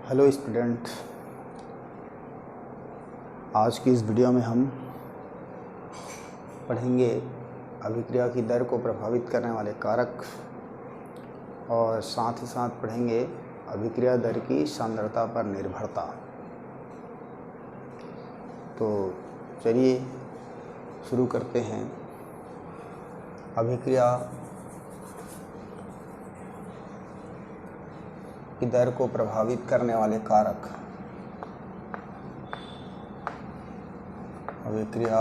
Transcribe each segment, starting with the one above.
Hello student, आज की इस वीडियो में हम पढ़ेंगे अभिक्रिया की दर को प्रभावित करने वाले कारक और साथ ही साथ पढ़ेंगे अभिक्रिया दर की सांद्रता पर निर्भरता। तो चलिए शुरू करते हैं। अभिक्रिया की दर को प्रभावित करने वाले कारक। अभिक्रिया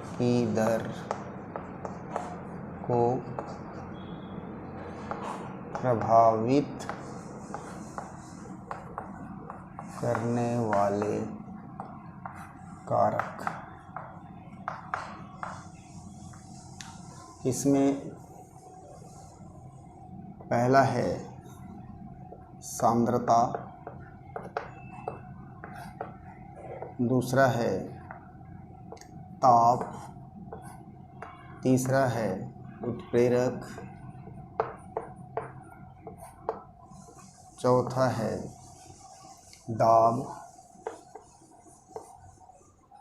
की दर को प्रभावित करने वाले कारक। इसमें पहला है सांद्रता, दूसरा है ताप, तीसरा है उत्प्रेरक, चौथा है दाब,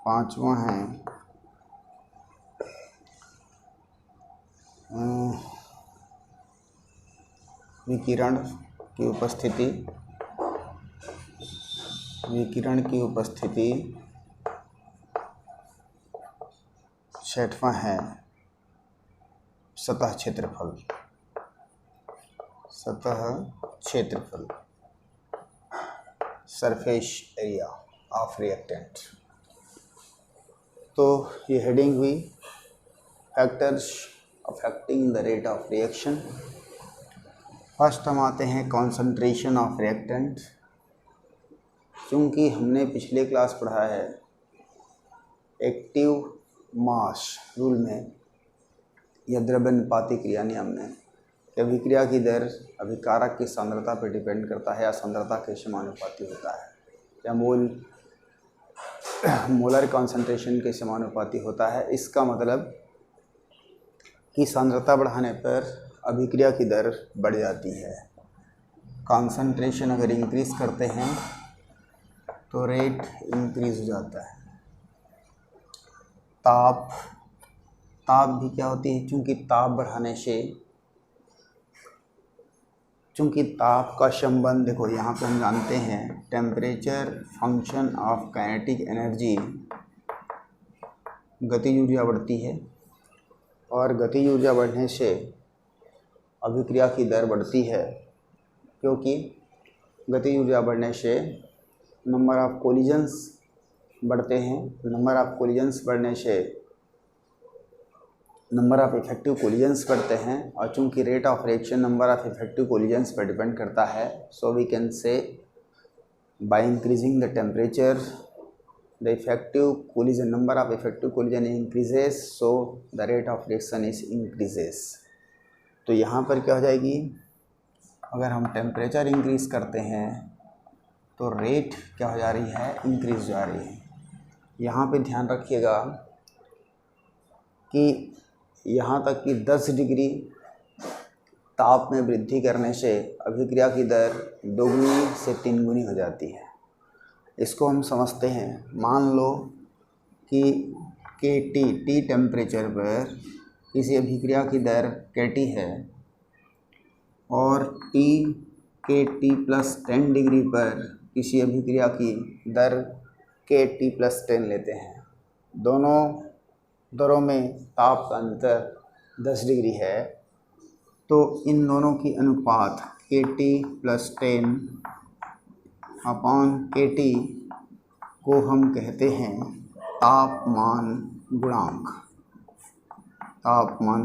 पांचवा है विकिरण की उपस्थिति, छठवां है सतह क्षेत्रफल, सरफेस एरिया ऑफ रिएक्टेंट। तो ये हेडिंग हुई factors affecting the rate of reaction. First हम आते हैं कॉन्सेंट्रेशन ऑफ रिएक्टेंट। चूँकि हमने पिछले क्लास पढ़ा है एक्टिव मास रूल में या द्रव्यानुपाती क्रिया नियम में कि अभिक्रिया की दर अभिकारक की सांद्रता पर डिपेंड करता है या सांद्रता के समानुपाती होता है या मोलर कॉन्सेंट्रेशन के समानुपाती होता है। इसका मतलब कि सांद्रता बढ़ाने पर अभिक्रिया की दर बढ़ जाती है। कॉन्सेंट्रेशन अगर इंक्रीज़ करते हैं तो रेट इंक्रीज़ हो जाता है। ताप भी क्या होती है? चूँकि ताप का संबंध देखो, यहाँ पे हम जानते हैं temperature function of kinetic energy, गतिज ऊर्जा बढ़ती है और गतिज ऊर्जा बढ़ने से अभिक्रिया की दर बढ़ती है, क्योंकि गतिज ऊर्जा बढ़ने से नंबर ऑफ कोलिजन्स बढ़ते हैं। नंबर ऑफ कोलिजन्स बढ़ने से नंबर ऑफ इफेक्टिव कोलिजन्स बढ़ते हैं और चूंकि rate of reaction number of effective collisions पर डिपेंड करता है, so we can say by increasing the temperature the effective collision number of effective collision increases, so the rate of reaction is increases. तो यहाँ पर क्या हो जाएगी, अगर हम टेम्परेचर इंक्रीज़ करते हैं तो रेट क्या हो जा रही है, इंक्रीज़ हो जा रही है। यहाँ पे ध्यान रखिएगा कि यहाँ तक कि 10 डिग्री ताप में वृद्धि करने से अभिक्रिया की दर 2 गुनी से 3 गुनी हो जाती है। इसको हम समझते हैं। मान लो कि टी टेम्परेचर पर किसी अभिक्रिया की दर KT है और टी प्लस 10 डिग्री पर किसी अभिक्रिया की दर KT प्लस 10 लेते हैं। दोनों दरों में ताप का अंतर 10 डिग्री है, तो इन दोनों की अनुपात KT प्लस 10 अपॉन KT को हम कहते हैं तापमान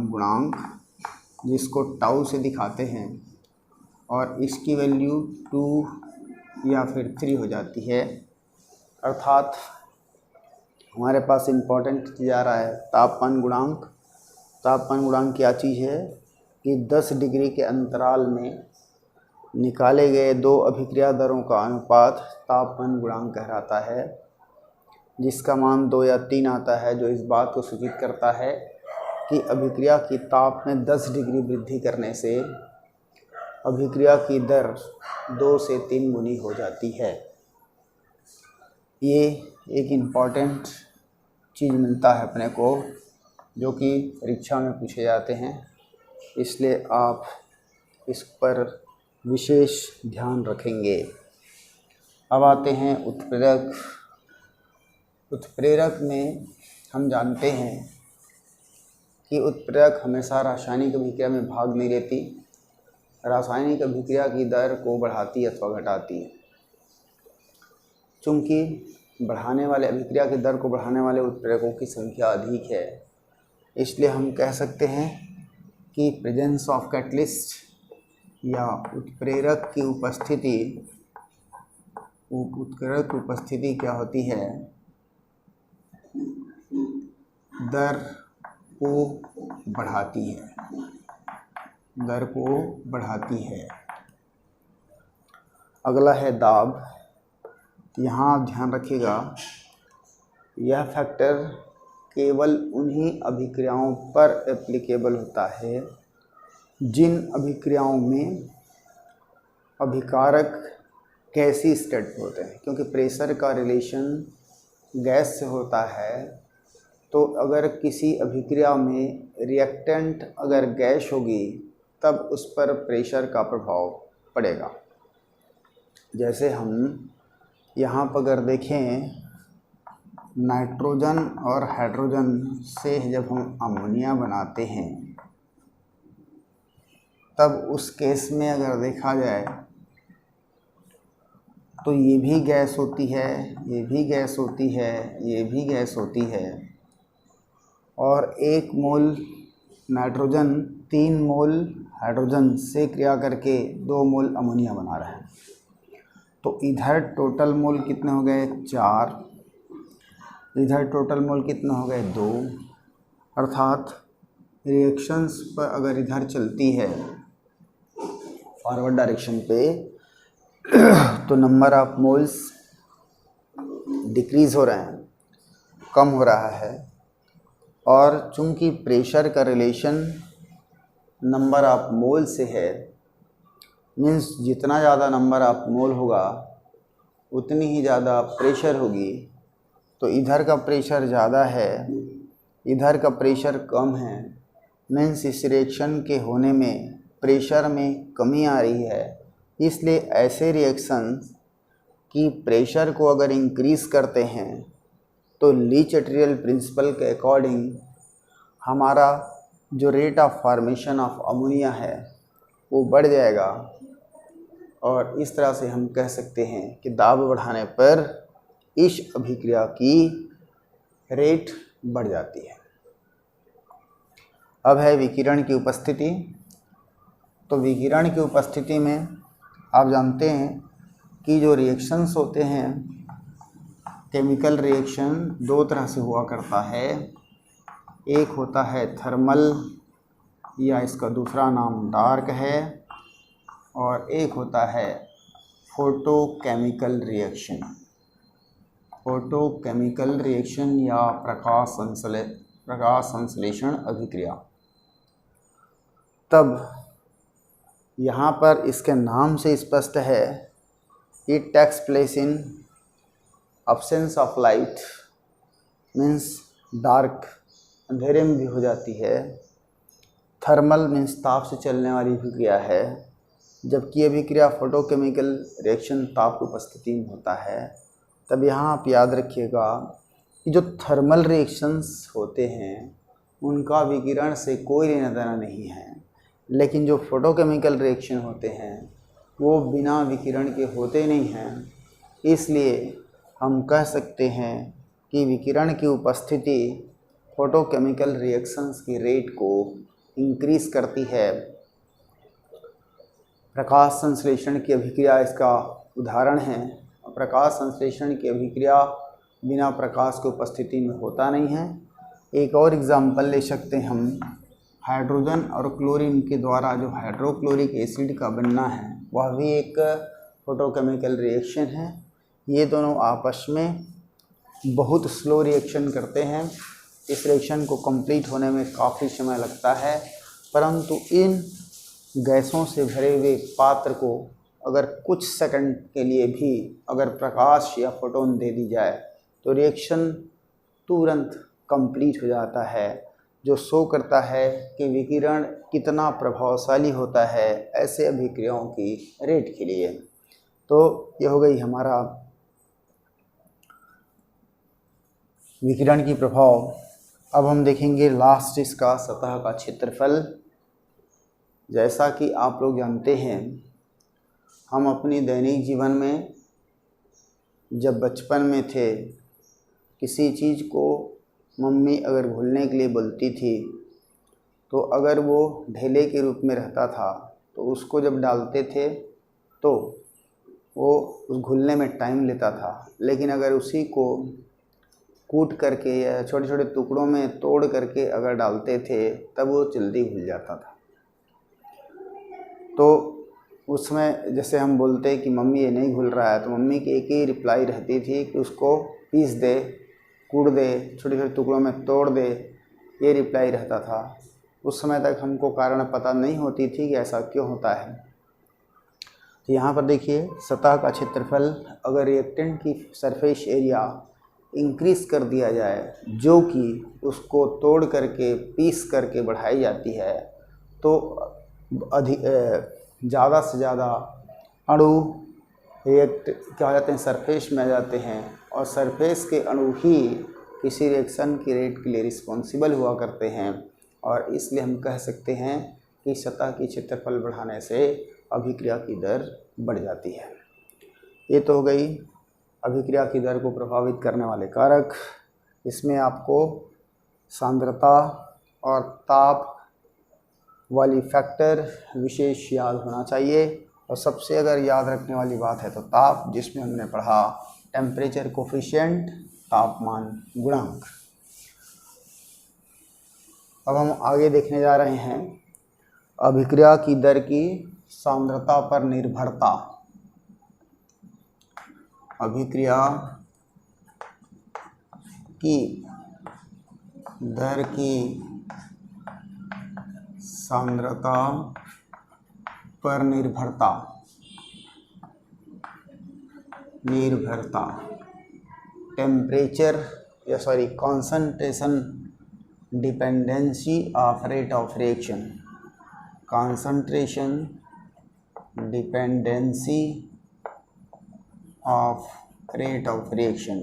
गुणांक, जिसको टाउ से दिखाते हैं और इसकी वैल्यू 2 या फिर 3 हो जाती है। अर्थात हमारे पास इम्पोर्टेंट चीज़ आ रहा है तापमान गुणांक क्या चीज़ है कि 10 डिग्री के अंतराल में निकाले गए दो अभिक्रिया दरों का अनुपात तापमान गुणांक कहलाता है, जिसका मान 2 या 3 आता है, जो इस बात को सूचित करता है कि अभिक्रिया की ताप में 10 डिग्री वृद्धि करने से अभिक्रिया की दर 2 से 3 गुनी हो जाती है। ये एक इम्पॉर्टेंट चीज़ मिलता है अपने को, जो कि परीक्षा में पूछे जाते हैं, इसलिए आप इस पर विशेष ध्यान रखेंगे। अब आते हैं उत्प्रेरक। उत्प्रेरक में हम जानते हैं कि उत्प्रेरक हमेशा रासायनिक अभिक्रिया में भाग नहीं लेती, रासायनिक अभिक्रिया की दर को बढ़ाती अथवा घटाती है। चूँकि बढ़ाने वाले अभिक्रिया की दर को बढ़ाने वाले उत्प्रेरकों की संख्या अधिक है, इसलिए हम कह सकते हैं कि प्रेजेंस ऑफ कैटलिस्ट या उत्प्रेरक की उपस्थिति क्या होती है, दर को बढ़ाती है। अगला है दाब। यहाँ आप ध्यान रखिएगा, यह फैक्टर केवल उन्हीं अभिक्रियाओं पर एप्लीकेबल होता है जिन अभिक्रियाओं में अभिकारक गैसी स्टेट होते हैं, क्योंकि प्रेशर का रिलेशन गैस से होता है। तो अगर किसी अभिक्रिया में रिएक्टेंट अगर गैस होगी तब उस पर प्रेशर का प्रभाव पड़ेगा। जैसे हम यहाँ पर अगर देखें, नाइट्रोजन और हाइड्रोजन से जब हम अमोनिया बनाते हैं, तब उस केस में अगर देखा जाए तो ये भी गैस होती है, ये भी गैस होती है, ये भी गैस होती है, और 1 मोल नाइट्रोजन 3 मोल हाइड्रोजन से क्रिया करके 2 मोल अमोनिया बना रहे हैं। तो इधर टोटल मोल कितने हो गए, 4, इधर टोटल मोल कितने हो गए, 2। अर्थात रिएक्शंस पर अगर इधर चलती है फॉरवर्ड डायरेक्शन पे, तो नंबर ऑफ मोल्स डिक्रीज़ हो रहे हैं, कम हो रहा है। और चूंकि प्रेशर का रिलेशन नंबर ऑफ मोल से है, मीन्स जितना ज़्यादा नंबर ऑफ मोल होगा उतनी ही ज़्यादा प्रेशर होगी। तो इधर का प्रेशर ज़्यादा है, इधर का प्रेशर कम है, मीन्स इस रिएक्शन के होने में प्रेशर में कमी आ रही है। इसलिए ऐसे रिएक्शंस की प्रेशर को अगर इंक्रीज़ करते हैं तो ली चटरियल प्रिंसिपल के अकॉर्डिंग हमारा जो rate of formation of ammonia है वो बढ़ जाएगा, और इस तरह से हम कह सकते हैं कि दाब बढ़ाने पर इस अभिक्रिया की रेट बढ़ जाती है। अब है विकिरण की उपस्थिति। तो विकिरण की उपस्थिति में आप जानते हैं कि जो रिएक्शंस होते हैं, केमिकल रिएक्शन 2 तरह से हुआ करता है। एक होता है थर्मल, या इसका दूसरा नाम डार्क है, और एक होता है फोटोकेमिकल रिएक्शन। फोटोकेमिकल रिएक्शन या प्रकाश संश्लेषण अभिक्रिया। तब यहाँ पर इसके नाम से स्पष्ट है, it takes place in absence of light, means dark, अंधेरे में भी हो जाती है। थर्मल मीन्स ताप से चलने वाली अभिक्रिया है, जबकि अभिक्रिया फोटोकेमिकल रिएक्शन ताप की उपस्थिति में होता है। तब यहाँ आप याद रखिएगा कि जो थर्मल रिएक्शंस होते हैं उनका विकिरण से कोई लेना देना नहीं है, लेकिन जो फोटोकेमिकल रिएक्शन होते हैं वो बिना विकिरण के होते नहीं हैं। इसलिए हम कह सकते हैं कि विकिरण की उपस्थिति फोटोकेमिकल रिएक्शंस की रेट को इंक्रीज़ करती है। प्रकाश संश्लेषण की अभिक्रिया इसका उदाहरण है। प्रकाश संश्लेषण की अभिक्रिया बिना प्रकाश की उपस्थिति में होता नहीं है। एक और एग्जाम्पल ले सकते हैं हम, हाइड्रोजन और क्लोरीन के द्वारा जो हाइड्रोक्लोरिक एसिड का बनना है वह भी एक फोटोकेमिकल रिएक्शन है। ये दोनों आपस में बहुत स्लो रिएक्शन करते हैं। इस रिएक्शन को कंप्लीट होने में काफ़ी समय लगता है, परंतु इन गैसों से भरे हुए पात्र को अगर कुछ सेकंड के लिए भी अगर प्रकाश या फोटोन दे दी जाए तो रिएक्शन तुरंत कंप्लीट हो जाता है, जो शो करता है कि विकिरण कितना प्रभावशाली होता है ऐसे अभिक्रियाओं की रेट के लिए। तो ये हो गई हमारा विकिरण की प्रभाव। अब हम देखेंगे लास्ट इसका सतह का क्षेत्रफल। जैसा कि आप लोग जानते हैं, हम अपनी दैनिक जीवन में जब बचपन में थे, किसी चीज़ को मम्मी अगर घुलने के लिए बोलती थी तो अगर वो ढेले के रूप में रहता था तो उसको जब डालते थे तो वो उस घुलने में टाइम लेता था, लेकिन अगर उसी को कूट करके या छोटे छोटे टुकड़ों में तोड़ करके अगर डालते थे तब वो जल्दी घुल जाता था। तो उसमें जैसे हम बोलते हैं कि मम्मी ये नहीं घुल रहा है, तो मम्मी की एक ही रिप्लाई रहती थी कि उसको पीस दे, कूट दे, छोटे छोटे टुकड़ों में तोड़ दे, ये रिप्लाई रहता था। उस समय तक हमको कारण पता नहीं होती थी कि ऐसा क्यों होता है। तो यहाँ पर देखिए सतह का क्षेत्रफल अगर रिएक्टेंट की सरफेस एरिया इंक्रीज़ कर दिया जाए, जो कि उसको तोड़ करके पीस करके बढ़ाई जाती है, तो अधिक ज़्यादा से ज़्यादा अणु रिएक्ट क्या हो जाते हैं, सरफेस में आ जाते हैं, और सरफेस के अणु ही किसी रिएक्शन की रेट के लिए रिस्पॉन्सिबल हुआ करते हैं। और इसलिए हम कह सकते हैं कि सतह की क्षेत्रफल बढ़ाने से अभिक्रिया की दर बढ़ जाती है। ये तो हो गई अभिक्रिया की दर को प्रभावित करने वाले कारक। इसमें आपको सांद्रता और ताप वाली फैक्टर विशेष याद होना चाहिए। और सबसे अगर याद रखने वाली बात है तो ताप, जिसमें हमने पढ़ा टेम्परेचर कोफिशिएंट, तापमान गुणांक। अब हम आगे देखने जा रहे हैं अभिक्रिया की दर की सांद्रता पर निर्भरता। अभिक्रिया की दर की सांद्रता पर निर्भरता temperature concentration dependency of rate of reaction, concentration dependency of rate of reaction.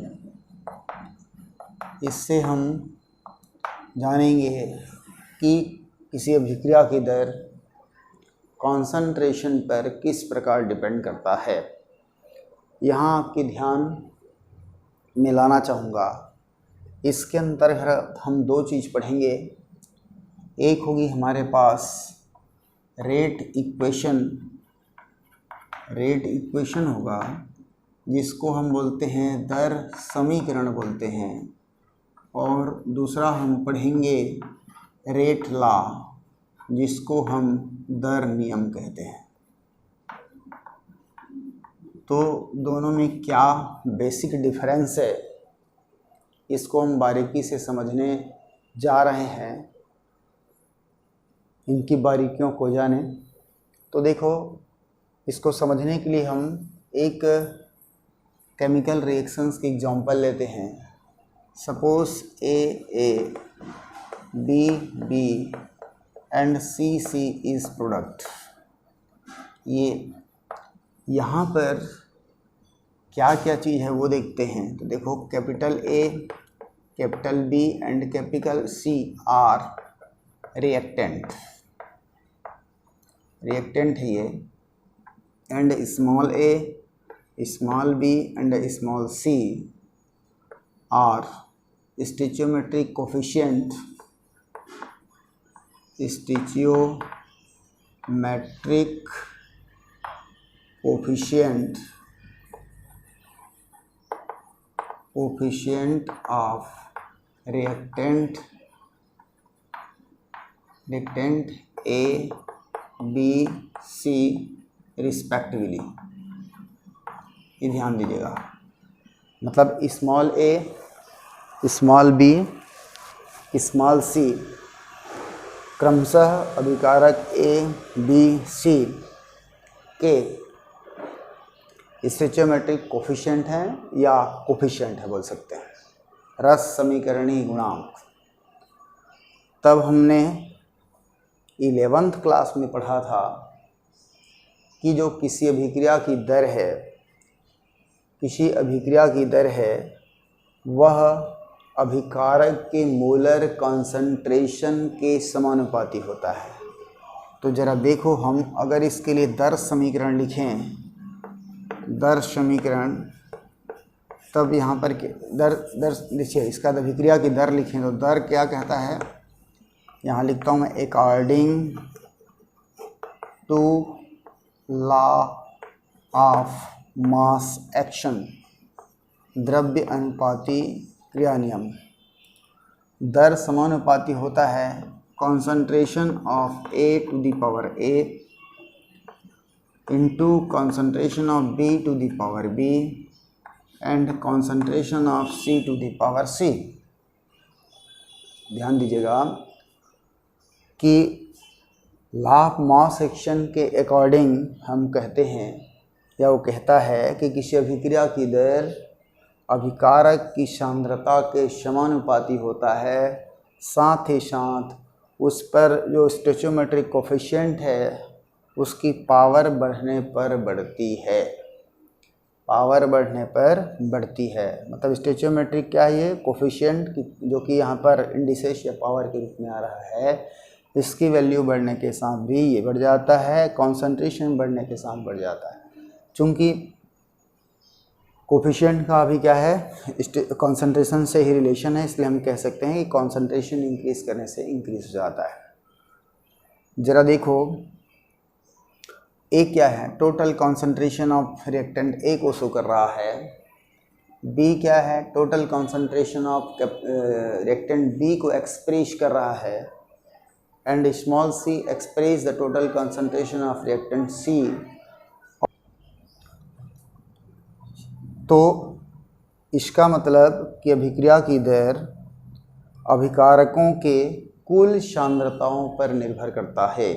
इससे हम जानेंगे कि किसी अभिक्रिया की दर कॉन्सेंट्रेशन पर किस प्रकार डिपेंड करता है। यहाँ आपके ध्यान में लाना चाहूँगा, इसके अंतर्गत हम दो चीज़ पढ़ेंगे। एक होगी हमारे पास रेट इक्वेशन होगा, जिसको हम बोलते हैं दर समीकरण बोलते हैं, और दूसरा हम पढ़ेंगे रेट लॉ, जिसको हम दर नियम कहते हैं। तो दोनों में क्या बेसिक डिफरेंस है, इसको हम बारीकी से समझने जा रहे हैं। इनकी बारीकियों को जानें। तो देखो, इसको समझने के लिए हम एक केमिकल रिएक्शंस की एग्जांपल लेते हैं। Suppose A B and C is product. ये यहाँ पर क्या क्या चीज़ है वो देखते हैं। तो देखो, capital A, capital B and capital C are reactant है ये, and small a, small b and small c are stoichiometric coefficient, coefficient of reactant A, B, C respectively. ये ध्यान दीजिएगा, मतलब small a, small b, small c क्रमशः अभिकारक A B C के स्टोइचोमेट्रिक coefficient हैं या कोफिशिएंट है बोल सकते हैं, रस समीकरणीय गुणांक। तब हमने 11th क्लास में पढ़ा था कि जो किसी अभिक्रिया की दर है वह अभिकारक के मोलर कॉन्सेंट्रेशन के समानुपाती होता है। तो ज़रा देखो, हम अगर इसके लिए दर समीकरण लिखें, दर समीकरण, तब यहाँ पर दर लिखिए, इसका अभिक्रिया की दर लिखें तो दर क्या कहता है, यहाँ लिखता हूँ मैं, according to law of mass action, द्रव्य अनुपाती क्रिया नियम। दर समानुपाती होता है concentration of A to the power A into concentration of B to the power B and concentration of C to the power C. ध्यान दीजिएगा कि लॉ ऑफ मास एक्शन के अकॉर्डिंग हम कहते हैं, या वो कहता है कि किसी अभिक्रिया की दर अभिकारक की सांद्रता के समानुपाती होता है, साथ ही साथ उस पर जो स्टोइचोमेट्रिक कोफिशिएंट है उसकी पावर बढ़ने पर बढ़ती है, पावर बढ़ने पर बढ़ती है। मतलब स्टोइचोमेट्रिक क्या है, ये कोफिशिएंट जो कि यहाँ पर इंडिसेस या पावर के रूप में आ रहा है, इसकी वैल्यू बढ़ने के साथ भी ये बढ़ जाता है, कॉन्सेंट्रेशन बढ़ने के साथ बढ़ जाता है। चूँकि कोफिशिएंट का अभी क्या है, कॉन्सेंट्रेशन से ही रिलेशन है, इसलिए हम कह सकते हैं कि कॉन्सेंट्रेशन इंक्रीज करने से इंक्रीज हो जाता है। ज़रा देखो, ए क्या है, total concentration of reactant A को शो कर रहा है। बी क्या है, total concentration of reactant B को एक्सप्रेस कर रहा है। And small C express the total concentration of reactant C. तो इसका मतलब कि अभिक्रिया की दर अभिकारकों के कुल सांद्रताओं पर निर्भर करता है।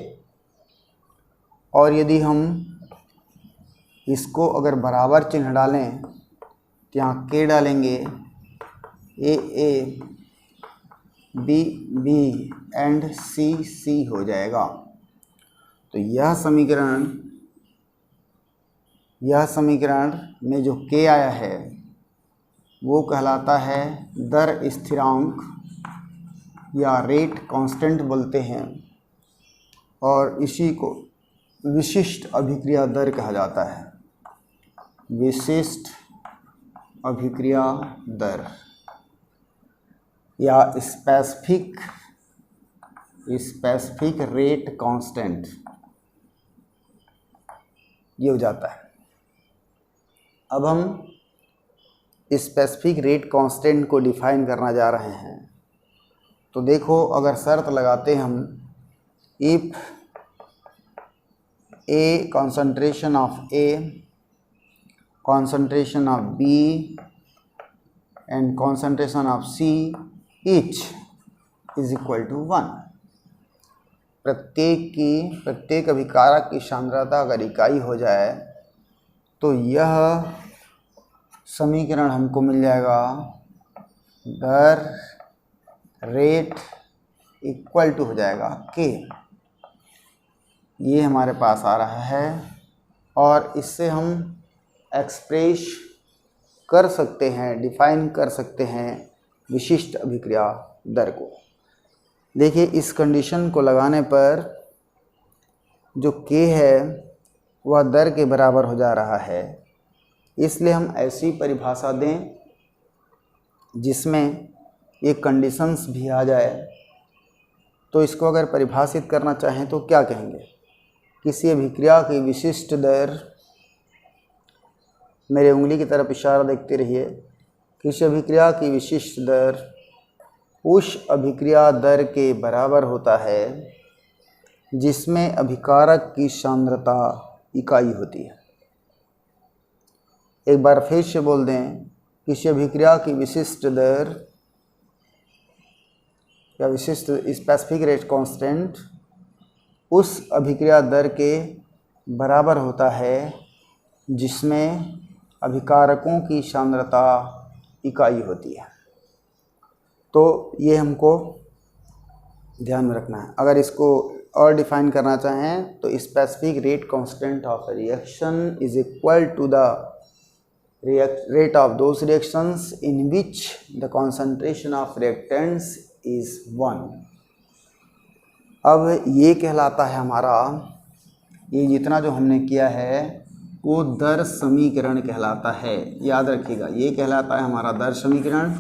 और यदि हम इसको अगर बराबर चिन्ह डालें तो यहाँ के डालेंगे, ए बी बी एंड सी हो जाएगा। तो यह समीकरण में जो के आया है वो कहलाता है दर स्थिरांक या रेट कांस्टेंट बोलते हैं, और इसी को विशिष्ट अभिक्रिया दर कहा जाता है। विशिष्ट अभिक्रिया दर या स्पेसिफिक रेट कांस्टेंट ये हो जाता है। अब हम स्पेसिफिक रेट कांस्टेंट को डिफाइन करना जा रहे हैं। तो देखो, अगर शर्त लगाते हम, if A concentration of A, concentration of B and concentration of C each is equal to 1। प्रत्येक अभिकारक की सांद्रता अगर इकाई हो जाए तो यह समीकरण हमको मिल जाएगा, दर रेट इक्वल टू हो जाएगा के। ये हमारे पास आ रहा है और इससे हम एक्सप्रेस कर सकते हैं, डिफाइन कर सकते हैं विशिष्ट अभिक्रिया दर को। देखिए, इस कंडीशन को लगाने पर जो के है वह दर के बराबर हो जा रहा है। इसलिए हम ऐसी परिभाषा दें जिसमें ये कंडीशंस भी आ जाए। तो इसको अगर परिभाषित करना चाहें तो क्या कहेंगे, किसी अभिक्रिया की विशिष्ट दर, मेरे उंगली की तरफ इशारा देखते रहिए, किसी अभिक्रिया की विशिष्ट दर उस अभिक्रिया दर के बराबर होता है जिसमें अभिकारक की सांद्रता इकाई होती है। एक बार फिर से बोल दें, किसी अभिक्रिया की विशिष्ट दर या विशिष्ट स्पेसिफिक रेट कांस्टेंट उस अभिक्रिया दर के बराबर होता है जिसमें अभिकारकों की सांद्रता इकाई होती है। तो ये हमको ध्यान में रखना है। अगर इसको और डिफाइन करना चाहें तो specific rate constant of reaction is equal to the rate of those reactions in which the concentration of reactants is 1। अब ये कहलाता है हमारा, ये जितना जो हमने किया है वो दर समीकरण कहलाता है, याद रखिएगा, ये कहलाता है हमारा दर समीकरण।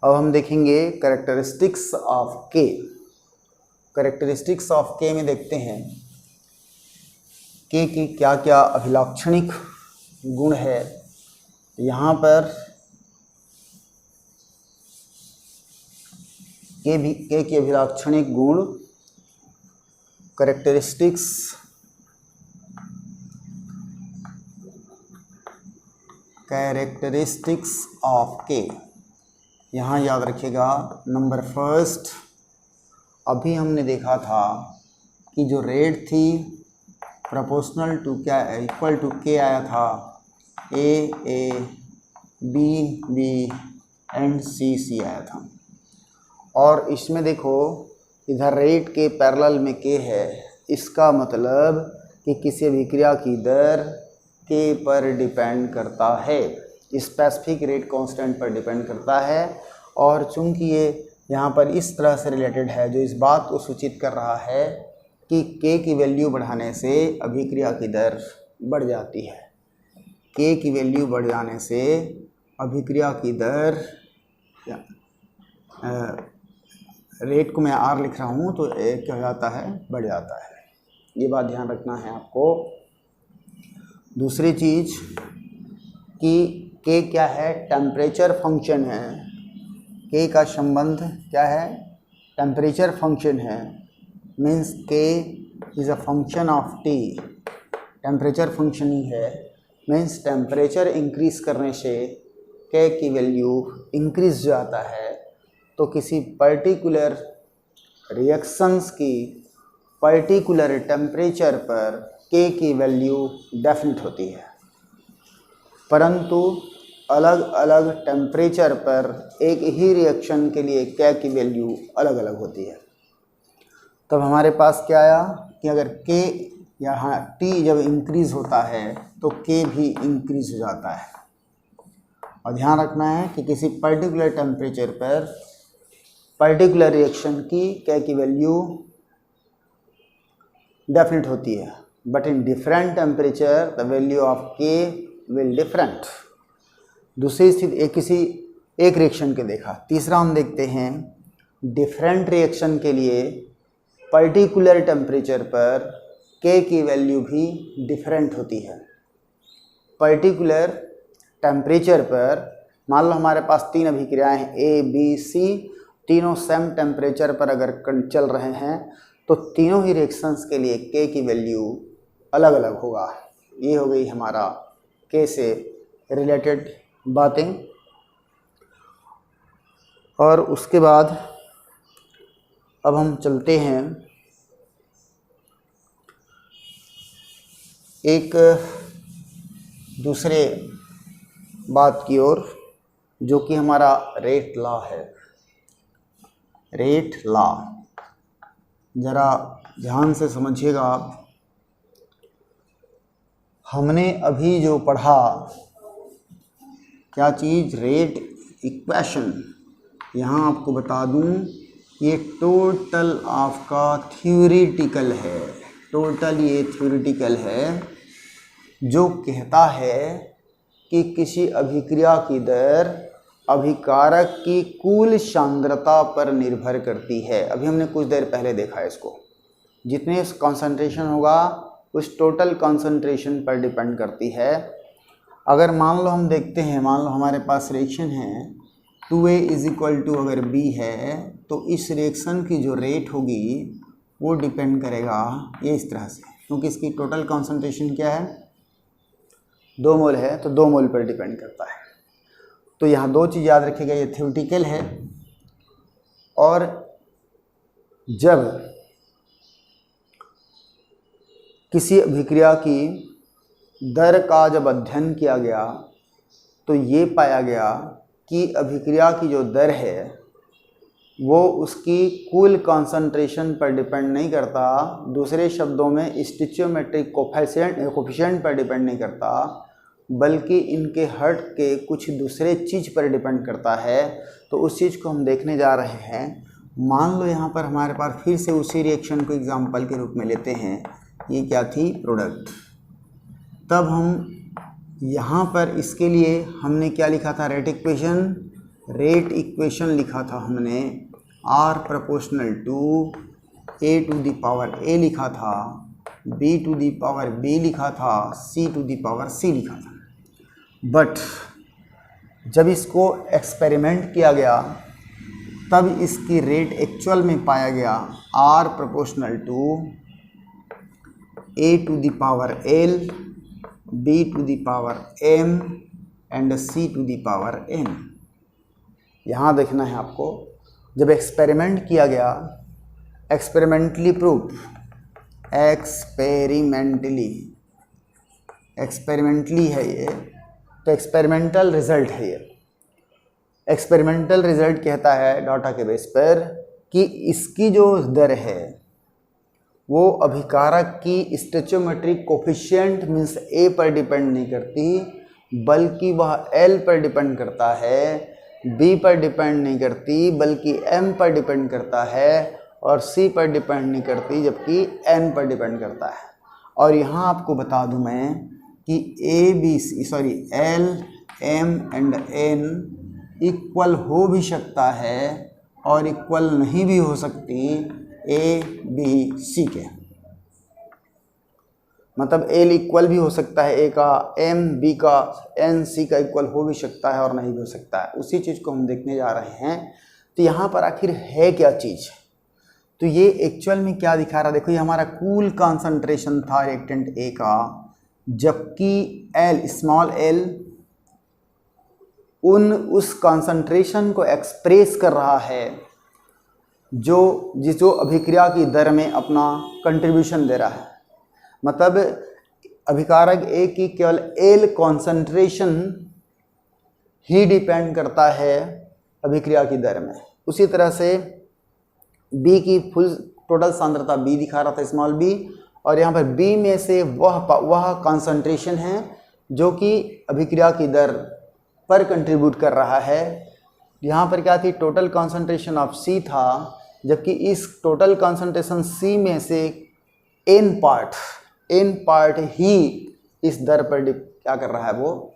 अब हम देखेंगे कैरेक्टरिस्टिक्स ऑफ के। कैरेक्टरिस्टिक्स ऑफ के में देखते हैं के की क्या क्या अभिलाक्षणिक गुण है। यहाँ पर के की अभिलाक्षणिक गुण कैरेक्टरिस्टिक्स ऑफ के, यहाँ याद रखिएगा। नंबर फर्स्ट, अभी हमने देखा था कि जो रेट थी प्रोपोर्शनल टू क्या इक्वल टू के आया था, ए बी एंड सी आया था। और इसमें देखो इधर रेट के पैरेलल में के है, इसका मतलब कि किसी अभिक्रिया की दर के पर डिपेंड करता है, स्पेसिफिक रेट कांस्टेंट पर डिपेंड करता है। और चूंकि ये यहाँ पर इस तरह से रिलेटेड है जो इस बात को सूचित कर रहा है कि के की वैल्यू बढ़ाने से अभिक्रिया की दर बढ़ जाती है। के की वैल्यू बढ़ जाने से अभिक्रिया की दर, रेट को मैं आर लिख रहा हूँ तो क्या हो जाता है, बढ़ जाता है। ये बात ध्यान रखना है आपको। दूसरी चीज़ कि के क्या है, टेम्परेचर फंक्शन है। के का संबंध क्या है, टेम्परेचर फंक्शन है। Means K is a function of T, temperature function ही है। मीन्स टेम्परेचर इंक्रीज करने से के की वैल्यू इंक्रीज जाता है। तो किसी पर्टिकुलर रिएक्शंस की पर्टिकुलर टेम्परेचर पर के की वैल्यू डेफिनेट होती है, परंतु अलग अलग टेम्परेचर पर एक ही रिएक्शन के लिए के की वैल्यू अलग अलग होती है। तब हमारे पास क्या आया कि अगर के यहाँ टी जब इंक्रीज़ होता है तो के भी इंक्रीज़ हो जाता है। और ध्यान रखना है कि किसी पर्टिकुलर टेम्परेचर पर पर्टिकुलर रिएक्शन की के की वैल्यू डेफिनेट होती है, but in different temperature the value of के विल डिफरेंट। दूसरी स्थिति किसी एक रिएक्शन के देखा। तीसरा हम देखते हैं डिफरेंट रिएक्शन के लिए पर्टिकुलर टेम्परेचर पर के की वैल्यू भी डिफरेंट होती है। पर्टिकुलर टेम्परेचर पर मान लो हमारे पास तीन अभिक्रियाएं हैं ए बी सी, तीनों सेम टेम्परेचर पर अगर चल रहे हैं तो तीनों ही रिएक्शंस के लिए के की वैल्यू अलग अलग होगा। ये हो गई हमारा के से रिलेटेड बातें। और उसके बाद अब हम चलते हैं एक दूसरे बात की ओर, जो कि हमारा रेट लॉ है। रेट लॉ ज़रा ध्यान से समझिएगा आप। हमने अभी जो पढ़ा क्या चीज़, रेट इक्वेशन। यहाँ आपको बता दूँ ये टोटल आपका थ्योरेटिकल है। टोटल ये थ्योरेटिकल है जो कहता है कि किसी अभिक्रिया की दर अभिकारक की कुल सांद्रता पर निर्भर करती है। अभी हमने कुछ देर पहले देखा है इसको। जितने कंसंट्रेशन होगा उस टोटल कंसंट्रेशन पर डिपेंड करती है। अगर मान लो हम देखते हैं, मान लो हमारे पास रिएक्शन है 2A इज इक्वल टू अगर B है तो इस रिएक्शन की जो रेट होगी वो डिपेंड करेगा ये इस तरह से, क्योंकि इसकी टोटल कंसंट्रेशन क्या है 2 मोल है तो 2 मोल पर डिपेंड करता है। तो यहाँ दो चीज़ याद रखिएगा, ये थ्योरेटिकल है और जब किसी अभिक्रिया की दर का जब अध्ययन किया गया तो ये पाया गया कि अभिक्रिया की जो दर है वो उसकी कुल कंसंट्रेशन पर डिपेंड नहीं करता, दूसरे शब्दों में स्टिचियोमेट्रिक कोफिशिएंट पर डिपेंड नहीं करता, बल्कि इनके हट के कुछ दूसरे चीज़ पर डिपेंड करता है। तो उस चीज़ को हम देखने जा रहे हैं। मान लो यहाँ पर हमारे पास फिर से उसी रिएक्शन को एग्जाम्पल के रूप में लेते हैं। ये क्या थी? प्रोडक्ट। तब हम यहाँ पर इसके लिए हमने क्या लिखा था? रेट इक्वेशन लिखा था हमने। R proportional to A to the power A लिखा था, B to the power B लिखा था, C to the power C लिखा था। बट जब इसको एक्सपेरिमेंट किया गया तब इसकी रेट एक्चुअल में पाया गया R proportional to A to the power L, B to the power M and C to the power N। यहाँ देखना है आपको, जब एक्सपेरिमेंट किया गया, एक्सपेरिमेंटली प्रूफ, एक्सपेरिमेंटली है ये, तो एक्सपेरिमेंटल रिजल्ट है ये। एक्सपेरिमेंटल रिजल्ट कहता है डाटा के बेस पर कि इसकी जो दर है वो अभिकारक की स्टोइचियोमेट्रिक कोफिशिएंट मीन्स A पर डिपेंड नहीं करती, बल्कि वह L पर डिपेंड करता है, B पर डिपेंड नहीं करती बल्कि M पर डिपेंड करता है, और C पर डिपेंड नहीं करती जबकि N पर डिपेंड करता है। और यहाँ आपको बता दूँ मैं कि L, M and N equal हो भी सकता है और इक्वल नहीं भी हो सकती A, B, C के। मतलब L इक्वल भी हो सकता है A का, M, B का, N, C का इक्वल हो भी सकता है और नहीं भी हो सकता है। उसी चीज़ को हम देखने जा रहे हैं। तो यहाँ पर आखिर है क्या चीज़? तो ये एक्चुअल में क्या दिखा रहा है? देखो, ये हमारा कुल कंसंट्रेशन था रिएक्टेंट A का, जबकि L, स्मॉल l उस कंसंट्रेशन को एक्सप्रेस कर रहा है जो अभिक्रिया की दर में अपना कंट्रीब्यूशन दे रहा है। मतलब अभिकारक A की केवल L कंसंट्रेशन ही डिपेंड करता है अभिक्रिया की दर में। उसी तरह से B की फुल टोटल सांद्रता B दिखा रहा था, स्मॉल b, और यहाँ पर B में से वह कंसंट्रेशन है जो कि अभिक्रिया की दर पर कंट्रीब्यूट कर रहा है। यहाँ पर क्या थी? टोटल कंसंट्रेशन ऑफ C था, जबकि इस टोटल कंसंट्रेशन C में से n पार्ट ही इस दर पर क्या कर रहा है? वो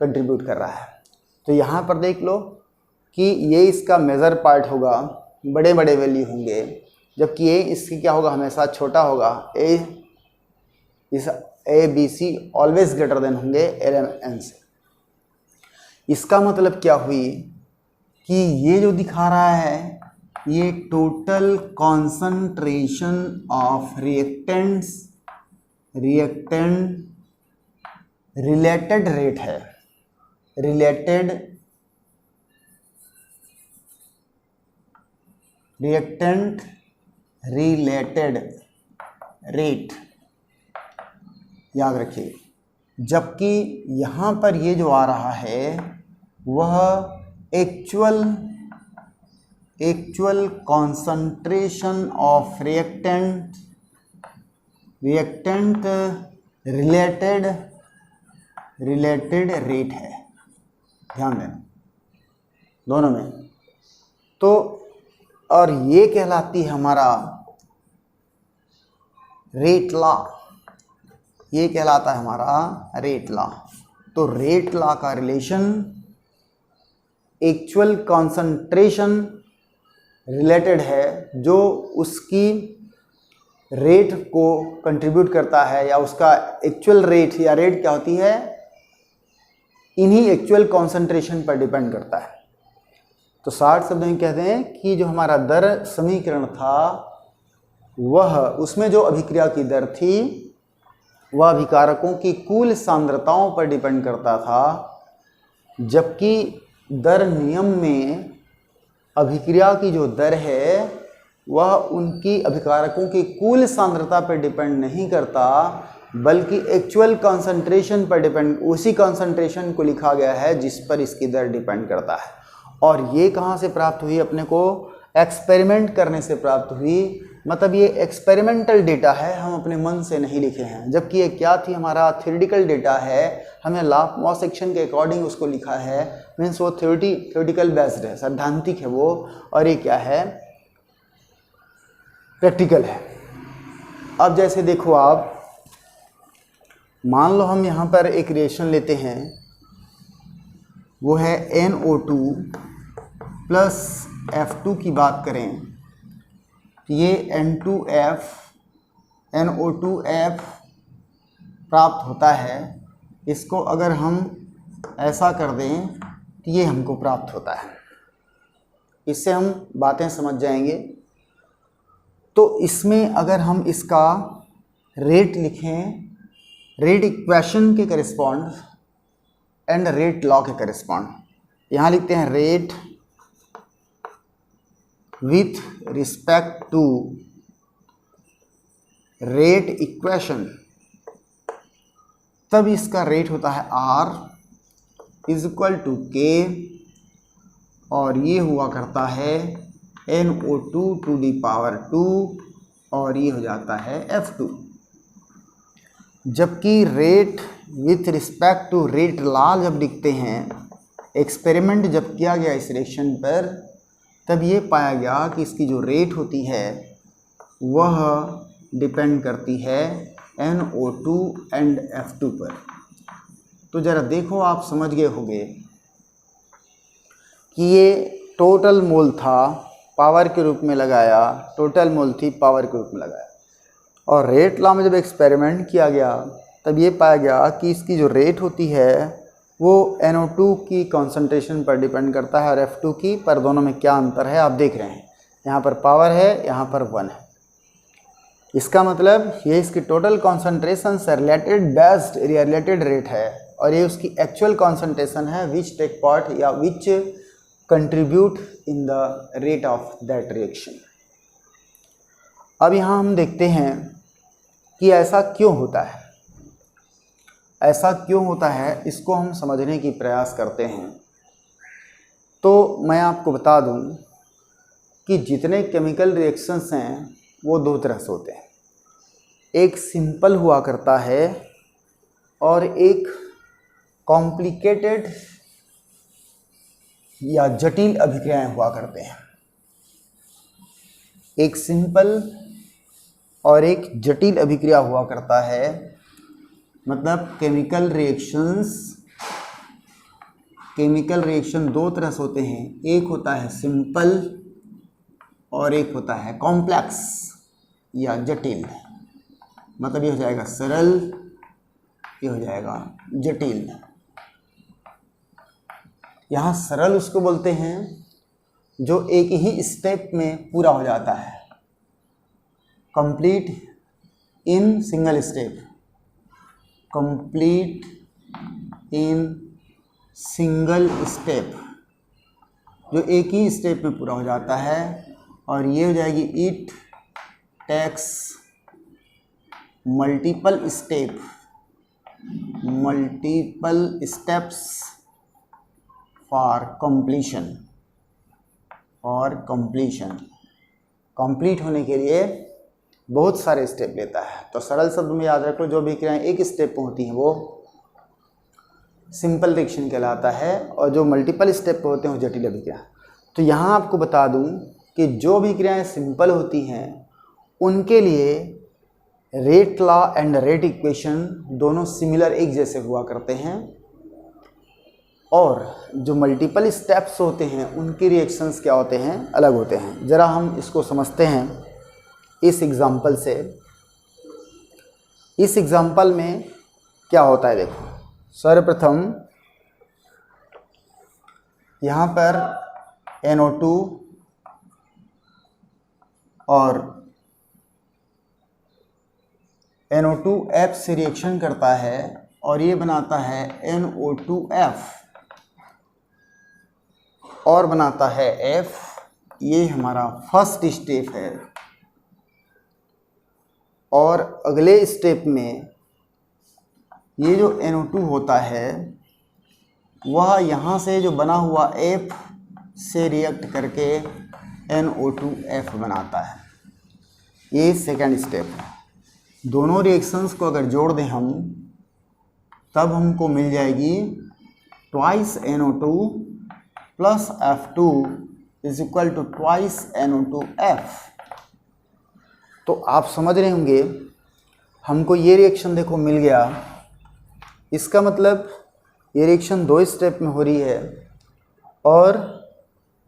कंट्रीब्यूट कर रहा है। तो यहाँ पर देख लो कि ये इसका मेजर पार्ट होगा, बड़े बड़े वैल्यू होंगे, जबकि ये इसकी क्या होगा? हमेशा छोटा होगा। A, B, C always greater than होंगे L, M, N से। इसका मतलब क्या हुई कि ये जो दिखा रहा है ये total concentration of reactant related rate है। रिएक्टेंट रिलेटेड रेट, याद रखिए। जबकि यहाँ पर ये जो आ रहा है वह actual concentration of reactant related rate है। ध्यान देना दोनों में। तो और ये कहलाती है हमारा रेट लॉ, ये कहलाता है हमारा रेट लॉ। तो रेट लॉ का रिलेशन एक्चुअल कॉन्संट्रेशन रिलेटेड है, जो उसकी रेट को कंट्रीब्यूट करता है, या उसका एक्चुअल रेट या रेट क्या होती है, इन्हीं एक्चुअल कॉन्संट्रेशन पर डिपेंड करता है। तो 60 शब्दों में कहते हैं कि जो हमारा दर समीकरण था वह, उसमें जो अभिक्रिया की दर थी वह अभिकारकों की कुल सांद्रताओं पर डिपेंड करता था, जबकि दर नियम में अभिक्रिया की जो दर है वह उनकी अभिकारकों की कुल सांद्रता पर डिपेंड नहीं करता, बल्कि एक्चुअल कंसंट्रेशन पर डिपेंड, उसी कंसंट्रेशन को लिखा गया है जिस पर इसकी दर डिपेंड करता है। और ये कहाँ से प्राप्त हुई? अपने को एक्सपेरिमेंट करने से प्राप्त हुई। मतलब ये एक्सपेरिमेंटल डेटा है, हम अपने मन से नहीं लिखे हैं। जबकि ये क्या थी? हमारा थ्योरेटिकल डेटा है, हमने मॉस सेक्शन के अकॉर्डिंग उसको लिखा है। मीन्स वो थ्योरेटिकल बेस्ड है, सैद्धांतिक है वो। और ये क्या है? प्रैक्टिकल है। अब जैसे देखो आप, मान लो हम यहाँ पर एक रिएक्शन लेते हैं, वो है NO2 प्लस F2 की बात करें तो ये N2F NO2F प्राप्त होता है। इसको अगर हम ऐसा कर दें तो ये हमको प्राप्त होता है। इससे हम बातें समझ जाएंगे। तो इसमें अगर हम इसका रेट लिखें, रेट इक्वेशन के करिस्पॉन्ड एंड रेट लॉ के करिस्पॉन्ड, यहाँ लिखते हैं rate with respect to rate equation, तब इसका रेट होता है R is equal to K, और ये हुआ करता है NO2 टू दी पावर 2, और ये हो जाता है F2। जबकि rate with respect to rate law जब लिखते हैं, एक्सपेरिमेंट जब किया गया इस रिएक्शन पर, तब ये पाया गया कि इसकी जो रेट होती है वह डिपेंड करती है NO2 एंड F2 पर। तो ज़रा देखो, आप समझ गए होंगे कि ये टोटल मोल था, पावर के रूप में लगाया, टोटल मोल थी, पावर के रूप में लगाया। और रेट लॉ में जब एक्सपेरिमेंट किया गया तब ये पाया गया कि इसकी जो रेट होती है वो NO2 की कॉन्सेंट्रेशन पर डिपेंड करता है और F2 की, पर दोनों में क्या अंतर है आप देख रहे हैं। यहाँ पर पावर है, यहाँ पर 1 है। इसका मतलब ये इसकी टोटल कॉन्सेंट्रेशन से रिलेटेड रेट है, और ये उसकी एक्चुअल कॉन्सेंट्रेशन है विच टेक पार्ट या which contribute in the rate of that reaction. अब यहाँ हम देखते हैं कि ऐसा क्यों होता है। ऐसा क्यों होता है इसको हम समझने की प्रयास करते हैं। तो मैं आपको बता दूं कि जितने केमिकल रिएक्शंस हैं वो दो तरह से होते हैं। एक सिंपल हुआ करता है और एक कॉम्प्लिकेटेड या जटिल अभिक्रियाएं हुआ करते हैं। एक सिंपल और एक जटिल अभिक्रिया हुआ करता है। मतलब केमिकल रिएक्शन दो तरह से होते हैं। एक होता है सिंपल और एक होता है कॉम्प्लेक्स या जटिल। मतलब ये हो जाएगा सरल, ये हो जाएगा जटिल। यहाँ सरल उसको बोलते हैं जो एक ही स्टेप में पूरा हो जाता है, complete in single step, complete in single step, जो एक ही स्टेप में पूरा हो जाता है। और ये हो जाएगी it takes multiple steps for completion complete होने के लिए बहुत सारे स्टेप लेता है। तो सरल शब्द में याद रखो, जो भी क्रियाएं एक स्टेप में होती हैं वो सिंपल रिएक्शन कहलाता है, और जो मल्टीपल स्टेप पे होते हैं वो जटिल अभिक्रिया। तो यहाँ आपको बता दूं कि जो भी क्रियाएं सिंपल होती हैं उनके लिए rate law and rate equation दोनों सिमिलर, एक जैसे हुआ करते हैं, और जो मल्टीपल स्टेप्स होते हैं उनके रिएक्शंस क्या होते हैं, अलग होते हैं। ज़रा हम इसको समझते हैं इस एग्जाम्पल से। इस एग्जाम्पल में क्या होता है देखो। सर्वप्रथम यहाँ पर NO2 और NO2F से रिएक्शन करता है और ये बनाता है NO2F और बनाता है F ये हमारा फर्स्ट स्टेप है और अगले स्टेप में ये जो NO2 होता है वह यहाँ से जो बना हुआ F से रिएक्ट करके NO2F बनाता है। ये सेकेंड स्टेप है। दोनों रिएक्शंस को अगर जोड़ दें हम तब हमको मिल जाएगी twice NO2 plus F2 is equal to twice NO2F। तो आप समझ रहे होंगे हमको ये रिएक्शन देखो मिल गया। इसका मतलब ये रिएक्शन 2 स्टेप में हो रही है और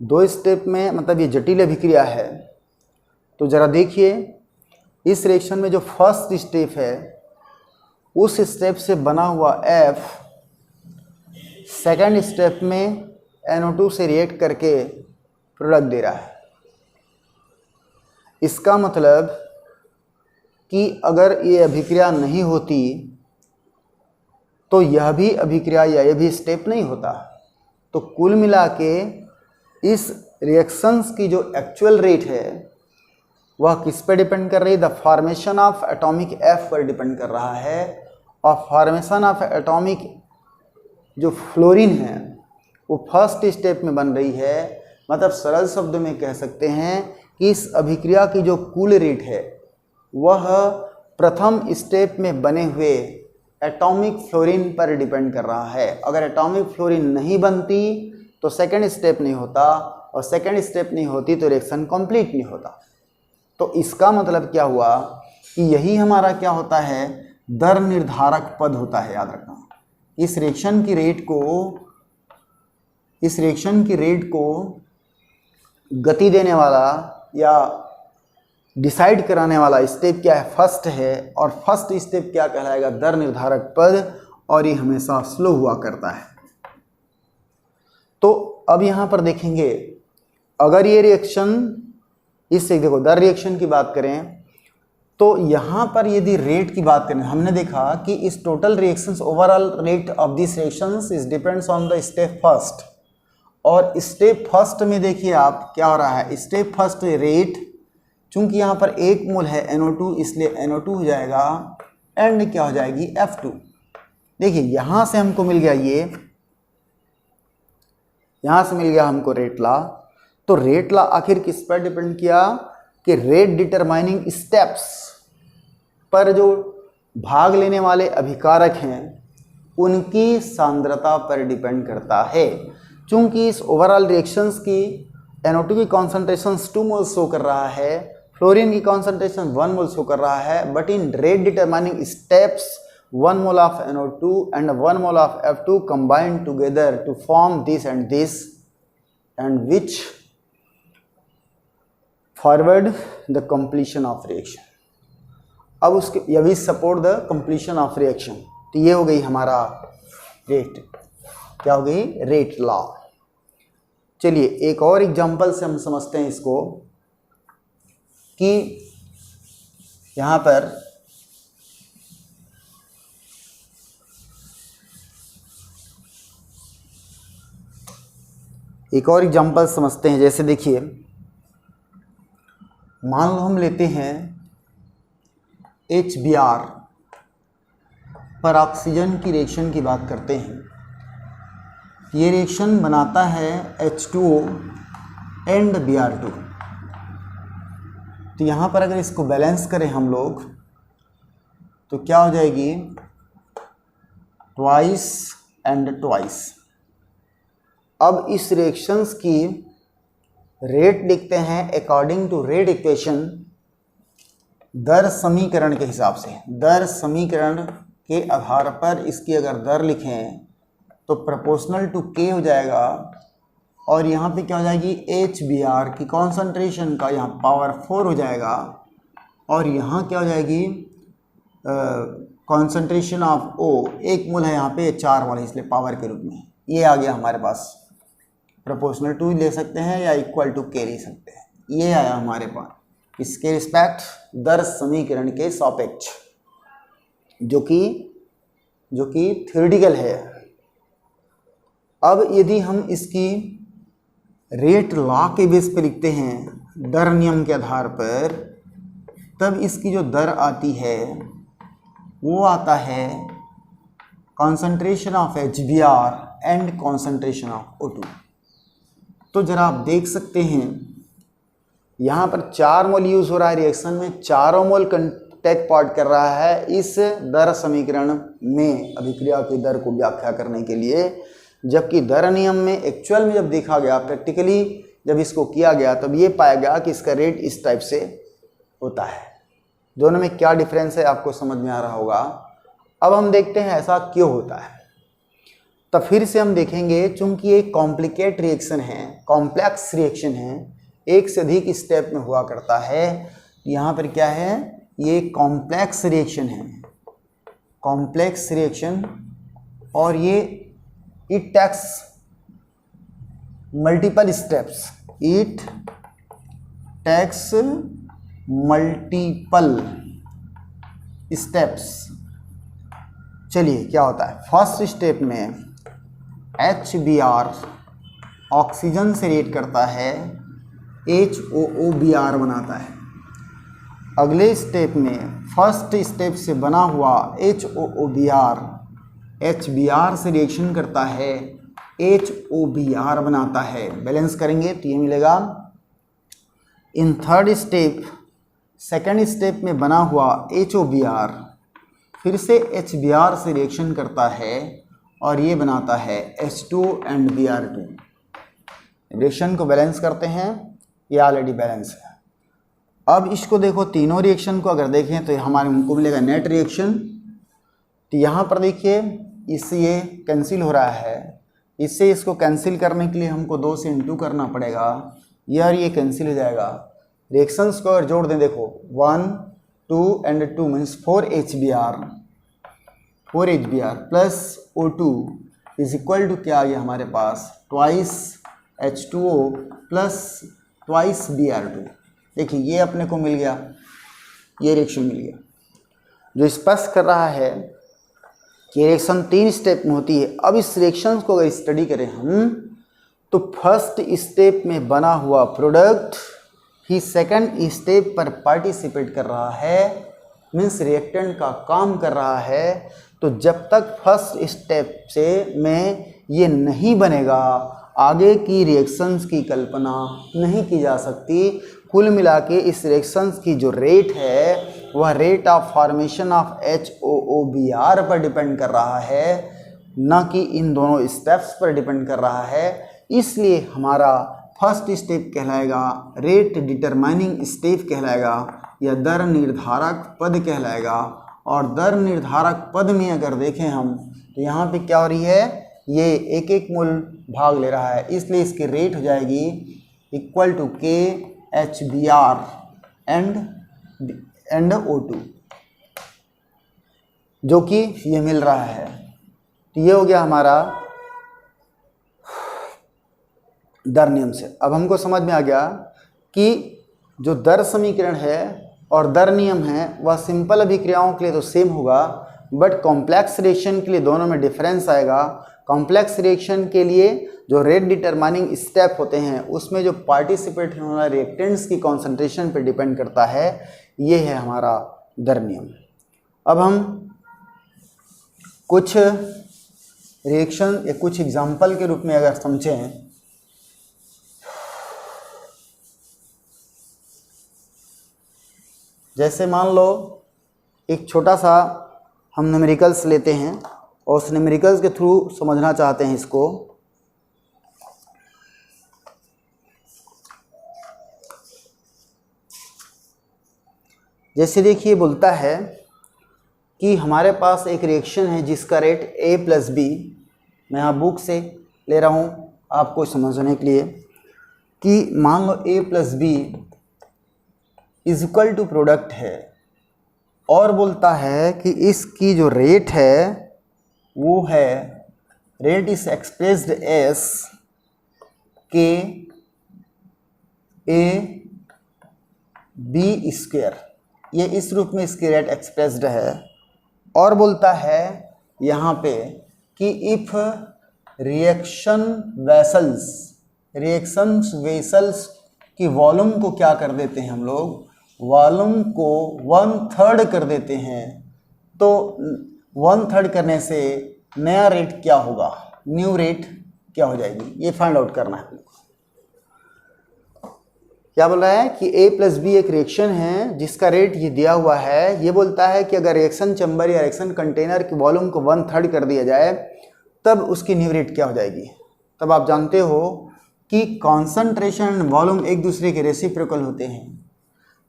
2 स्टेप में मतलब ये जटिल अभिक्रिया है। तो ज़रा देखिए इस रिएक्शन में जो फर्स्ट स्टेप है उस स्टेप से बना हुआ F सेकेंड स्टेप में NO2 से रिएक्ट करके प्रोडक्ट दे रहा है। इसका मतलब कि अगर ये अभिक्रिया नहीं होती तो यह भी अभिक्रिया या यह भी स्टेप नहीं होता। तो कुल मिला के इस रिएक्शंस की जो एक्चुअल रेट है वह किस पर डिपेंड कर रही है? The formation of atomic F पर डिपेंड कर रहा है। और फॉर्मेशन ऑफ एटॉमिक जो फ्लोरीन है वो फर्स्ट स्टेप में बन रही है। मतलब सरल शब्दों में कह सकते हैं कि इस अभिक्रिया की जो कुल रेट है वह प्रथम स्टेप में बने हुए एटॉमिक फ्लोरीन पर डिपेंड कर रहा है। अगर एटॉमिक फ्लोरीन नहीं बनती तो सेकेंड स्टेप नहीं होता और सेकेंड स्टेप नहीं होती तो रिएक्शन कंप्लीट नहीं होता। तो इसका मतलब क्या हुआ कि यही हमारा क्या होता है? दर निर्धारक पद होता है। याद रखना इस रिएक्शन की रेट को गति देने वाला या डिसाइड कराने वाला स्टेप क्या है? फर्स्ट है। और फर्स्ट स्टेप क्या कहलाएगा? दर निर्धारक पद। और ये हमेशा स्लो हुआ करता है। तो अब यहाँ पर देखेंगे अगर ये रिएक्शन इससे देखो दर रिएक्शन की बात करें तो यहाँ पर यदि रेट की बात करें हमने देखा कि इस total reactions overall rate of this reactions is depends on the step first. और स्टेप फर्स्ट में देखिए आप क्या हो रहा है? स्टेप फर्स्ट रेट चूंकि यहाँ पर 1 मोल है NO2 इसलिए NO2 हो जाएगा एंड क्या हो जाएगी? F2। देखिए यहाँ से हमको मिल गया यहाँ से मिल गया हमको रेट लॉ। तो रेट लॉ आखिर किस पर डिपेंड किया कि रेट डिटरमाइनिंग स्टेप्स पर जो भाग लेने वाले अभिकारक हैं उनकी सांद्रता पर डिपेंड करता है। चूंकि इस ओवरऑल रिएक्शंस की NO2 की कॉन्सेंट्रेशन 2 मोल शो कर रहा है, फ्लोरीन की कॉन्सेंट्रेशन 1 मोल शो कर रहा है, but in rate determining steps 1 mole of NO2 and 1 mole of F2 combine together to form this and which forward the completion of reaction। अब उसके यह भी support the completion of reaction. तो ये हो गई हमारा रेट, क्या हो गई? Rate law. चलिए एक और एग्जांपल से हम समझते हैं इसको कि यहाँ पर एक और एग्जांपल समझते हैं। जैसे देखिए मान लो हम लेते हैं HBr पर ऑक्सीजन की रिएक्शन की बात करते हैं। ये रिएक्शन बनाता है H2O एंड Br2। तो यहाँ पर अगर इसको बैलेंस करें हम लोग तो क्या हो जाएगी? Twice and twice. अब इस रिएक्शंस की रेट लिखते हैं अकॉर्डिंग टू रेट इक्वेशन दर समीकरण के हिसाब से। दर समीकरण के आधार पर इसकी अगर दर लिखें तो प्रोपोर्शनल टू K हो जाएगा और यहाँ पे क्या हो जाएगी? HBr की कॉन्सेंट्रेशन का यहाँ पावर 4 हो जाएगा और यहाँ क्या हो जाएगी? कॉन्सेंट्रेशन ऑफ O 1 मोल है यहाँ पे 4 वाले इसलिए पावर के रूप में ये आ गया हमारे पास। प्रोपोर्शनल टू ले सकते हैं या इक्वल टू K ले सकते हैं। ये आया हमारे पास इसके रिस्पेक्ट दर समीकरण के सापेक्ष जो कि थ्योरेटिकल है। अब यदि हम इसकी रेट लॉ के बेस पे लिखते हैं, दर नियम के आधार पर, तब इसकी जो दर आती है वो आता है concentration of HBr and concentration of O2। तो जरा आप देख सकते हैं यहाँ पर 4 मोल यूज़ हो रहा है रिएक्शन में, चारों मोल टेक पार्ट कर रहा है इस दर समीकरण में अभिक्रिया की दर को व्याख्या करने के लिए, जबकि दर नियम में एक्चुअल में जब देखा गया, प्रैक्टिकली जब इसको किया गया, तब ये पाया गया कि इसका रेट इस टाइप से होता है। दोनों में क्या डिफरेंस है आपको समझ में आ रहा होगा। अब हम देखते हैं ऐसा क्यों होता है। तब फिर से हम देखेंगे, चूंकि एक कॉम्प्लिकेट रिएक्शन है, कॉम्प्लेक्स रिएक्शन है, एक से अधिक स्टेप में हुआ करता है, यहाँ पर क्या है, ये कॉम्प्लेक्स रिएक्शन है, कॉम्प्लेक्स रिएक्शन, और ये it takes multiple steps, it takes multiple steps. चलिए क्या होता है, फर्स्ट स्टेप में HBr ऑक्सीजन से रिएक्ट करता है, HOOBr बनाता है। अगले स्टेप में फर्स्ट स्टेप से बना हुआ HOOBr HBr से रिएक्शन करता है, HOBr बनाता है। बैलेंस करेंगे तो ये मिलेगा। In third step, second step में बना हुआ HOBr फिर से HBr से रिएक्शन करता है और ये बनाता है H2 एंड Br2। रिएक्शन को बैलेंस करते हैं, ये ऑलरेडी बैलेंस है। अब इसको देखो, तीनों रिएक्शन को अगर देखें तो हमारे हमको मिलेगा नेट रिएक्शन। तो यहाँ पर देखिए, इससे ये कैंसिल हो रहा है, इससे इसको कैंसिल करने के लिए हमको 2 से इंटू करना पड़ेगा, ये और ये कैंसिल हो जाएगा। रिएक्शंस को अगर जोड़ दें, देखो 1 2 and 2 means 4 HBr plus O2 is equal to क्या आ गया हमारे पास, twice H2O plus twice Br2। देखिए ये अपने को मिल गया, ये रिएक्शन मिल गया, जो स्पष्ट कर रहा है कि रिएक्शन 3 स्टेप में होती है। अब इस रिएक्शन को अगर स्टडी करें हम, तो फर्स्ट स्टेप में बना हुआ प्रोडक्ट ही सेकंड स्टेप पर पार्टिसिपेट कर रहा है, मीन्स रिएक्टेंट का काम कर रहा है। तो जब तक फर्स्ट स्टेप से में ये नहीं बनेगा, आगे की रिएक्शंस की कल्पना नहीं की जा सकती। कुल मिला के इस रिएक्शंस की जो रेट है वह rate of formation of HOOBr पर डिपेंड कर रहा है, न कि इन दोनों स्टेप्स पर डिपेंड कर रहा है। इसलिए हमारा फर्स्ट स्टेप कहलाएगा रेट डिटरमाइनिंग स्टेप कहलाएगा, या दर निर्धारक पद कहलाएगा। और दर निर्धारक पद में अगर देखें हम, तो यहाँ पे क्या हो रही है, ये एक एक मोल भाग ले रहा है, इसलिए इसकी रेट हो जाएगी equal to K HBr and O2, जो कि ये मिल रहा है। तो ये हो गया हमारा दर नियम से। अब हमको समझ में आ गया कि जो दर समीकरण है और दर नियम है वह सिंपल अभिक्रियाओं के लिए तो सेम होगा, बट कॉम्प्लेक्स रिएक्शन के लिए दोनों में डिफरेंस आएगा। कॉम्प्लेक्स रिएक्शन के लिए जो रेट डिटरमाइनिंग स्टेप होते हैं उसमें जो पार्टिसिपेट होने वाले रिएक्टेंट्स की कॉन्सेंट्रेशन पर डिपेंड करता है, ये है हमारा दर नियम। अब हम कुछ रिएक्शन या कुछ एग्जाम्पल के रूप में अगर समझें, जैसे मान लो एक छोटा सा हम न्यूमेरिकल्स लेते हैं और उस न्यूमेरिकल्स के थ्रू समझना चाहते हैं इसको। जैसे देखिए बोलता है कि हमारे पास एक रिएक्शन है जिसका रेट A + B, मैं यहाँ बुक से ले रहा हूँ आपको समझने के लिए, कि मान लो A + B is equal to product है, और बोलता है कि इसकी जो रेट है वो है, rate is expressed as K A B², ये इस रूप में इसकी रेट एक्सप्रेस्ड है। और बोलता है यहाँ पे कि if reaction vessels reactions vessels की वॉल्यूम को क्या कर देते हैं हम लोग, वॉल्यूम को 1/3 कर देते हैं। तो 1/3 करने से नया रेट क्या होगा, न्यू रेट क्या हो जाएगी, ये फाइंड आउट करना है। क्या बोल रहा है कि A प्लस बी एक रिएक्शन है जिसका रेट ये दिया हुआ है। ये बोलता है कि अगर रिएक्शन चैम्बर या रिएक्शन कंटेनर के वॉल्यूम को 1/3 कर दिया जाए तब उसकी न्यू रेट क्या हो जाएगी। तब आप जानते हो कि कॉन्सेंट्रेशन एंड वॉल्यूम एक दूसरे के रेसिप्रोकल होते हैं।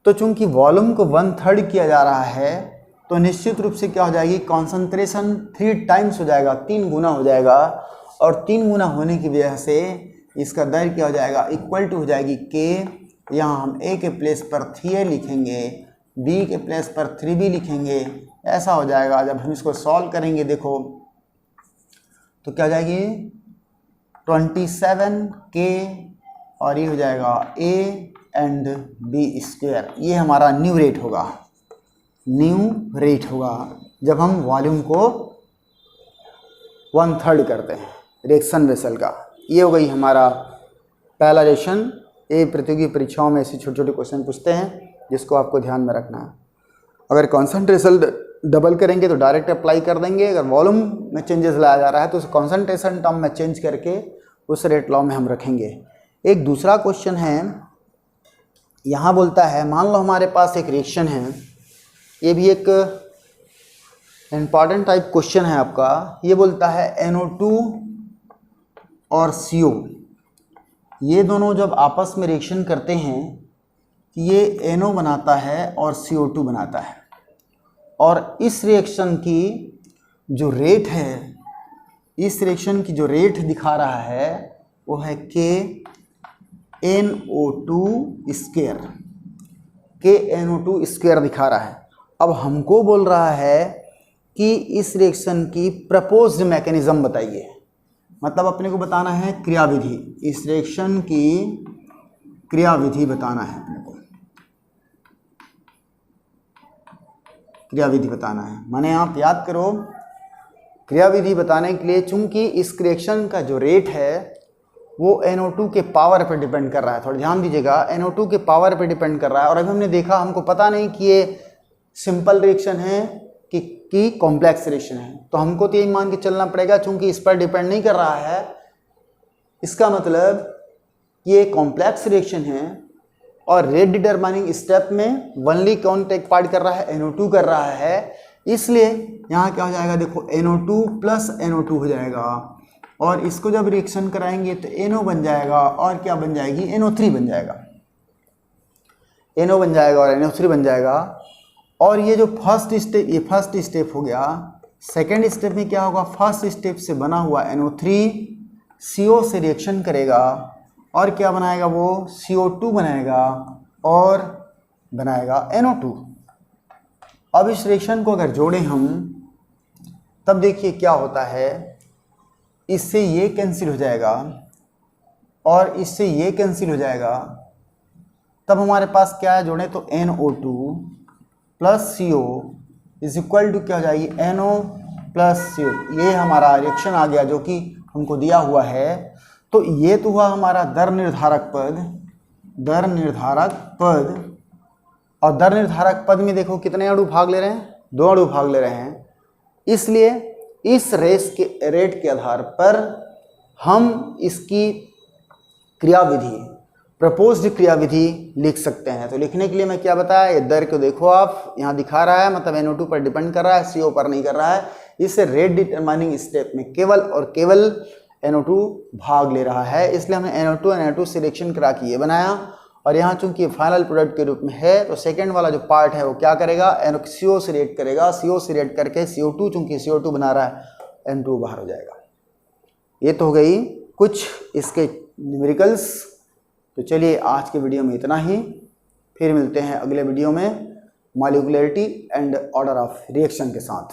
तो चूंकि वॉल्यूम को 1/3 किया जा रहा है तो निश्चित रूप से क्या हो जाएगी, कॉन्सेंट्रेशन 3 टाइम्स हो जाएगा, 3 गुना हो जाएगा। और 3 गुना होने की वजह से इसका दर क्या हो जाएगा, इक्वल टू हो जाएगी K। यहाँ हम A के प्लेस पर 3A लिखेंगे, B के प्लेस पर 3B लिखेंगे, ऐसा हो जाएगा। जब हम इसको सॉल्व करेंगे देखो तो क्या हो जाएगी 27K और ये हो जाएगा A एंड B²। ये हमारा न्यू रेट होगा, न्यू रेट होगा जब हम वॉल्यूम को 1/3 करते हैं रिएक्शन वेसल का। ये हो गई हमारा पहला रिएक्शन। ये प्रतियोगी परीक्षाओं में ऐसे छोटे छोटे क्वेश्चन पूछते हैं जिसको आपको ध्यान में रखना है। अगर कॉन्सेंट्रेशन डबल करेंगे तो डायरेक्ट अप्लाई कर देंगे, अगर वॉल्यूम में चेंजेस लाया जा रहा है तो उस कॉन्सेंट्रेशन टर्म में चेंज करके उस रेट लॉ में हम रखेंगे। एक दूसरा क्वेश्चन है, यहाँ बोलता है मान लो हमारे पास एक रिएक्शन है, ये भी एक इम्पॉर्टेंट टाइप क्वेश्चन है आपका। ये बोलता है NO2 और CO ये दोनों जब आपस में रिएक्शन करते हैं कि ये NO बनाता है और CO2 बनाता है, और इस रिएक्शन की जो रेट है, इस रिएक्शन की जो रेट दिखा रहा है वो है KNO2² दिखा रहा है। अब हमको बोल रहा है कि इस रिएक्शन की प्रपोज्ड मैकेनिज्म बताइए, मतलब अपने को बताना है क्रियाविधि, इस रिएक्शन की क्रियाविधि बताना है अपने को, क्रियाविधि बताना है। माने आप याद करो, क्रियाविधि बताने के लिए चूंकि इस रिएक्शन का जो रेट है वो NO2 के पावर पर डिपेंड कर रहा है। थोड़ा ध्यान दीजिएगा, NO2 के पावर पर डिपेंड कर रहा है। और अभी हमने देखा, हमको पता नहीं कि ये सिंपल रिएक्शन है कि कॉम्प्लेक्स रिएक्शन है, तो हमको तो यही मान के चलना पड़ेगा चूंकि इस पर डिपेंड नहीं कर रहा है, इसका मतलब ये कॉम्प्लेक्स रिएक्शन है। और रेट डिटरमाइनिंग स्टेप में ओनली कौन टेक पार्ट कर रहा है, NO2 कर रहा है। इसलिए यहाँ क्या हो जाएगा, देखो NO2 प्लस NO2 हो जाएगा, और इसको जब रिएक्शन कराएंगे तो NO बन जाएगा और क्या बन जाएगी, NO3 बन जाएगा, NO बन जाएगा और NO3 बन जाएगा। और ये जो फर्स्ट स्टेप, ये फर्स्ट स्टेप हो गया। सेकेंड स्टेप में क्या होगा, फर्स्ट स्टेप से बना हुआ NO3 CO से रिएक्शन करेगा और क्या बनाएगा, वो CO2 बनाएगा और बनाएगा NO2। अब इस रिएक्शन को अगर जोड़ें हम, तब देखिए क्या होता है, इससे ये कैंसिल हो जाएगा और इससे ये कैंसिल हो जाएगा। तब हमारे पास क्या है, जोड़ें तो NO2 plus CO is equal to क्या हो जाएगी, NO प्लस CO। ये हमारा रिएक्शन आ गया जो कि हमको दिया हुआ है। तो ये तो हुआ हमारा दर निर्धारक पद, दर निर्धारक पद। और दर निर्धारक पद में देखो कितने अणु भाग ले रहे हैं, 2 अणु भाग ले रहे हैं। इसलिए इस रेट के आधार पर हम इसकी क्रियाविधि, प्रपोज्ड क्रियाविधि लिख सकते हैं। तो लिखने के लिए मैं क्या बताया, ये दर को देखो आप, यहाँ दिखा रहा है, मतलब NO2 पर डिपेंड कर रहा है, CO पर नहीं कर रहा है। इस रेट डिटरमाइनिंग स्टेप में केवल और केवल NO2 भाग ले रहा है, इसलिए हमने NO2 और NO2 से रिएक्शन करा के ये बनाया। और यहाँ चूंकि फाइनल प्रोडक्ट के रूप में है तो सेकेंड वाला जो पार्ट है वो क्या करेगा, CO से रिएक्ट करेगा, CO से रिएक्ट करके CO2, चूंकि CO2 बना रहा है, N2 बाहर हो जाएगा। ये तो हो गई कुछ इसके न्यूमेरिकल्स। तो चलिए आज के वीडियो में इतना ही, फिर मिलते हैं अगले वीडियो में molecularity and order of reaction के साथ।